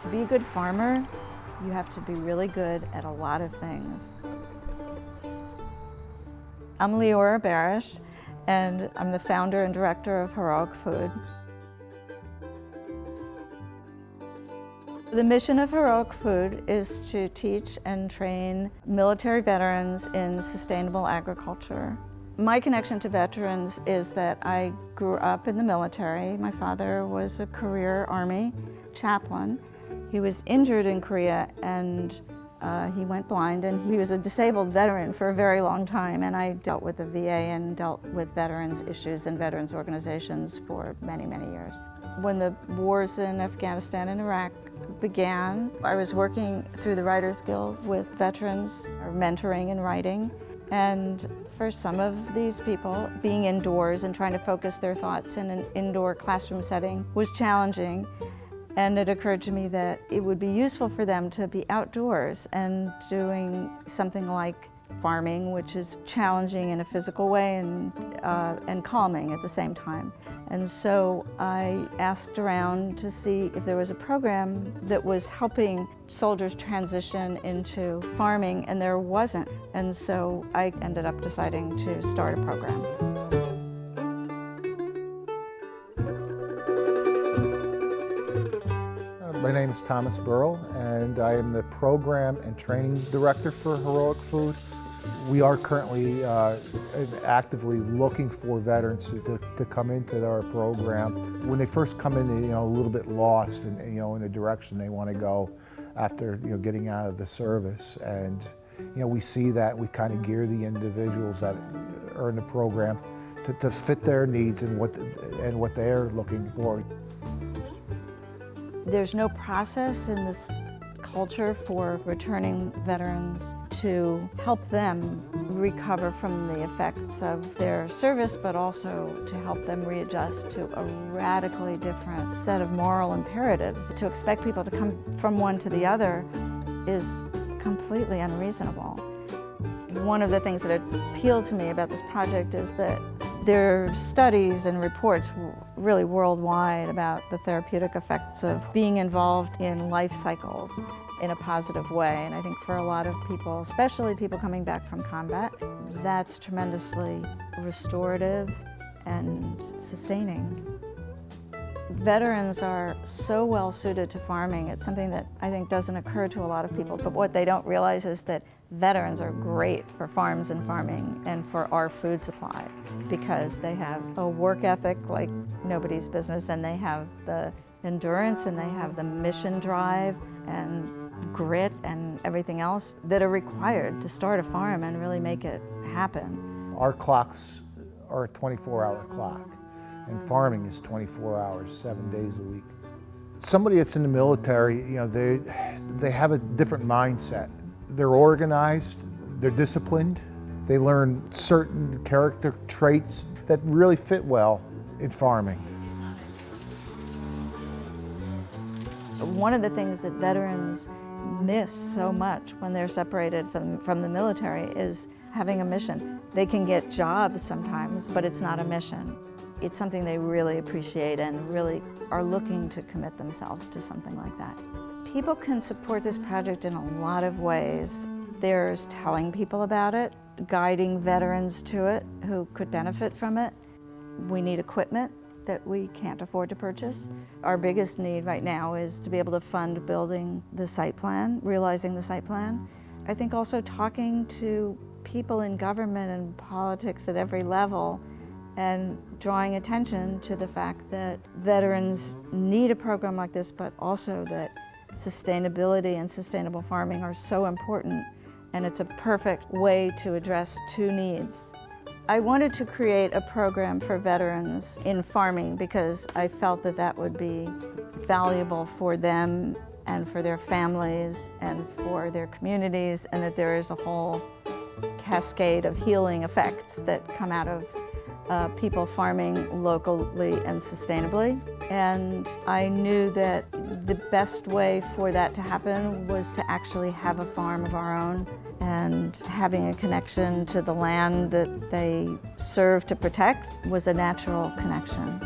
To be a good farmer, you have to be really good at a lot of things. I'm Leora Barish, and I'm the founder and director of Heroic Food. The mission of Heroic Food is to teach and train military veterans in sustainable agriculture. My connection to veterans is that I grew up in the military. My father was a career Army chaplain. He was injured in Korea and he went blind, and he was a disabled veteran for a very long time, and I dealt with the VA and dealt with veterans issues and veterans organizations for many, many years. When the wars in Afghanistan and Iraq began, I was working through the Writers Guild with veterans, mentoring and writing. And for some of these people, being indoors and trying to focus their thoughts in an indoor classroom setting was challenging. And it occurred to me that it would be useful for them to be outdoors and doing something like farming, which is challenging in a physical way and calming at the same time. And so I asked around to see if there was a program that was helping soldiers transition into farming, and there wasn't. And so I ended up deciding to start a program. My name is Thomas Burrell, and I am the Program and Training Director for Heroic Food. We are currently actively looking for veterans to come into our program. When they first come in, a little bit lost and in a direction they want to go after getting out of the service, and we see that we kind of gear the individuals that are in the program to fit their needs and what they're looking for. There's no process in this culture for returning veterans to help them recover from the effects of their service, but also to help them readjust to a radically different set of moral imperatives. To expect people to come from one to the other is completely unreasonable. One of the things that appealed to me about this project is that there are studies and reports really worldwide about the therapeutic effects of being involved in life cycles in a positive way. And I think for a lot of people, especially people coming back from combat, that's tremendously restorative and sustaining. Veterans are so well suited to farming. It's something that I think doesn't occur to a lot of people, but what they don't realize is that veterans are great for farms and farming and for our food supply, because they have a work ethic like nobody's business, and they have the endurance and they have the mission drive and grit and everything else that are required to start a farm and really make it happen. Our clocks are a 24-hour clock, and farming is 24 hours, 7 days a week. Somebody that's in the military, they have a different mindset. They're organized, they're disciplined, they learn certain character traits that really fit well in farming. One of the things that veterans miss so much when they're separated from the military is having a mission. They can get jobs sometimes, but it's not a mission. It's something they really appreciate and really are looking to commit themselves to something like that. People can support this project in a lot of ways. There's telling people about it, guiding veterans to it who could benefit from it. We need equipment that we can't afford to purchase. Our biggest need right now is to be able to fund building the site plan, realizing the site plan. I think also talking to people in government and politics at every level and drawing attention to the fact that veterans need a program like this, but also that sustainability and sustainable farming are so important, and it's a perfect way to address two needs. I wanted to create a program for veterans in farming because I felt that that would be valuable for them and for their families and for their communities, and that there is a whole cascade of healing effects that come out of people farming locally and sustainably. And I knew that the best way for that to happen was to actually have a farm of our own, and having a connection to the land that they serve to protect was a natural connection.